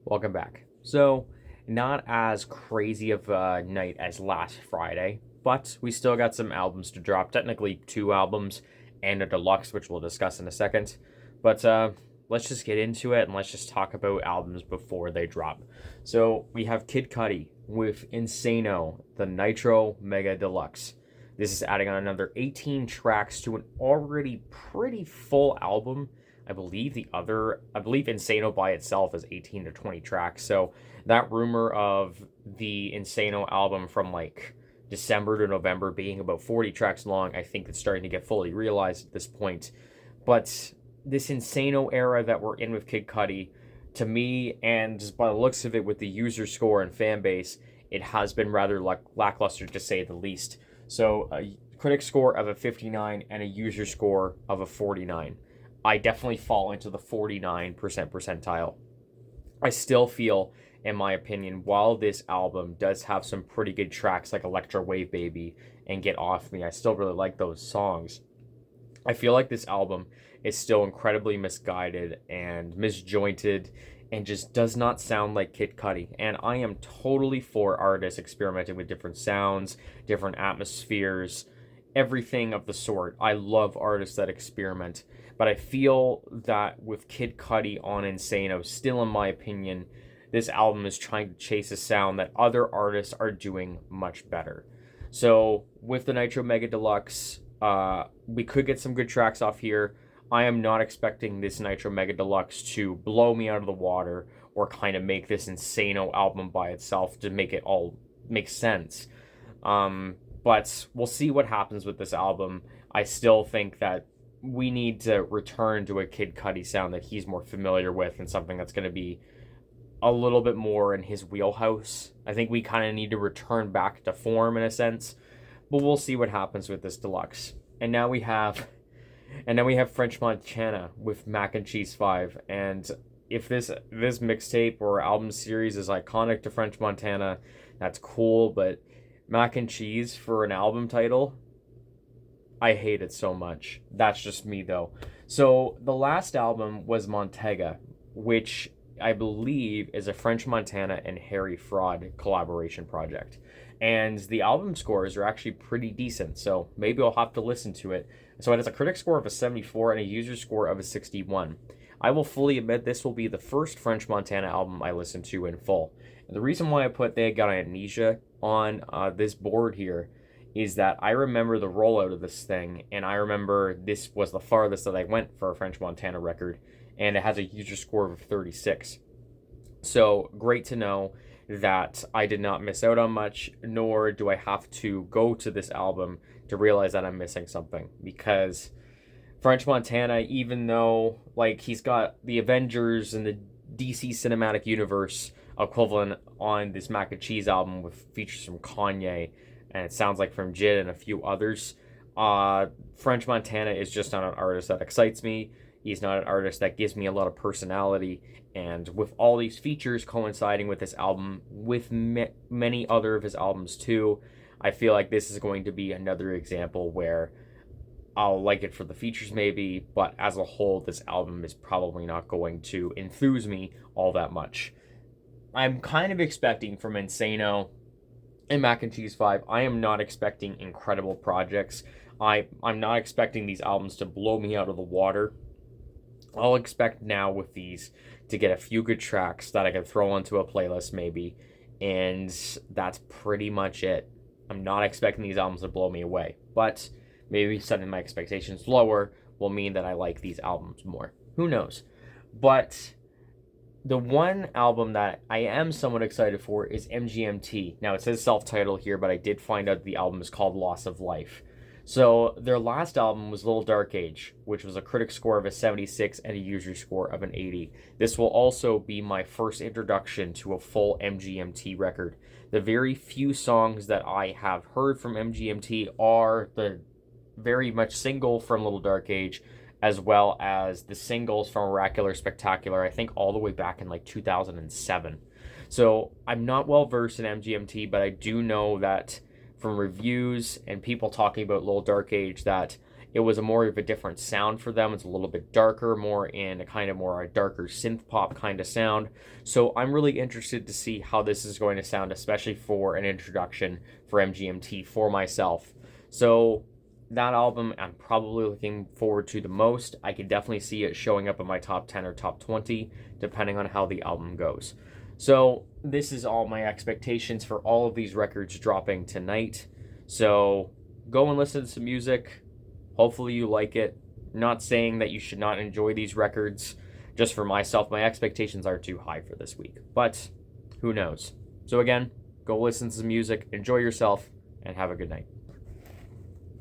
Welcome back. So, not as crazy of a night as last Friday, but we still got some albums to drop. Technically, two albums and a deluxe, which we'll discuss in a second. But let's just get into it and let's just talk about albums before they drop. So, we have Kid Cudi with Insano, the Nitro Mega Deluxe. This is adding on another 18 tracks to an already pretty full album. I believe Insano by itself is 18 to 20 tracks. So that rumor of the Insano album from like December to November being about 40 tracks long, I think it's starting to get fully realized at this point. But this Insano era that we're in with Kid Cudi, to me, and just by the looks of it with the user score and fan base, it has been rather lackluster to say the least. So a critic score of a 59 and a user score of a 49. I definitely fall into the 49% percentile. I still feel, in my opinion, while this album does have some pretty good tracks like Electro Wave Baby and Get Off Me, I still really like those songs. I feel like this album is still incredibly misguided and misjointed and just does not sound like Kid Cudi. And I am totally for artists experimenting with different sounds, different atmospheres, everything of the sort. I love artists that experiment. But I feel that with Kid Cudi on Insano, still in my opinion, this album is trying to chase a sound that other artists are doing much better. So with the Nitro Mega Deluxe, we could get some good tracks off here. I am not expecting this Nitro Mega Deluxe to blow me out of the water or kind of make this Insano album by itself to make it all make sense. But we'll see what happens with this album. I still think that we need to return to a Kid Cudi sound that he's more familiar with and something that's going to be a little bit more in his wheelhouse. I think we kind of need to return back to form in a sense, but we'll see what happens with this deluxe. And now we have French Montana with Mac and Cheese 5. And if this mixtape or album series is iconic to French Montana, that's cool, but Mac and Cheese for an album title, I hate it so much. That's just me, though. So the last album was Montega, which I believe is a French Montana and Harry Fraud collaboration project. And the album scores are actually pretty decent, so maybe I'll have to listen to it. So it has a critic score of a 74 and a user score of a 61. I will fully admit this will be the first French Montana album I listen to in full. And the reason why I put They Got Amnesia on this board here is that I remember the rollout of this thing, and I remember this was the farthest that I went for a French Montana record, and it has a user score of 36. So great to know that I did not miss out on much, nor do I have to go to this album to realize that I'm missing something, because French Montana, even though like he's got the Avengers and the DC Cinematic Universe equivalent on this Mac and Cheese album with features from Kanye, and it sounds like from Jid and a few others. French Montana is just not an artist that excites me. He's not an artist that gives me a lot of personality. And with all these features coinciding with this album, with many other of his albums too, I feel like this is going to be another example where I'll like it for the features maybe, but as a whole, this album is probably not going to enthuse me all that much. I'm kind of expecting from Insano and Mac and Cheese 5, I am not expecting incredible projects. I'm not expecting these albums to blow me out of the water. I'll expect now with these to get a few good tracks that I can throw onto a playlist maybe, and that's pretty much it. I'm not expecting these albums to blow me away, but maybe setting my expectations lower will mean that I like these albums more. Who knows? But the one album that I am somewhat excited for is MGMT. Now, it says self-titled here, but I did find out the album is called Loss of Life. So their last album was Little Dark Age, which was a critic score of a 76 and a user score of an 80. This will also be my first introduction to a full MGMT record. The very few songs that I have heard from MGMT are the very much single from Little Dark Age, as well as the singles from Oracular Spectacular, I think all the way back in like 2007. So I'm not well versed in MGMT, but I do know that from reviews and people talking about Little Dark Age that it was a more of a different sound for them. It's a little bit darker, more in a kind of more a darker synth pop kind of sound. So I'm really interested to see how this is going to sound, especially for an introduction for MGMT for myself. So that album I'm probably looking forward to the most. I could definitely see it showing up in my top 10 or top 20, depending on how the album goes. So this is all my expectations for all of these records dropping tonight. So go and listen to some music. Hopefully you like it. Not saying that you should not enjoy these records. Just for myself, my expectations are too high for this week. But who knows? So again, go listen to some music, enjoy yourself, and have a good night.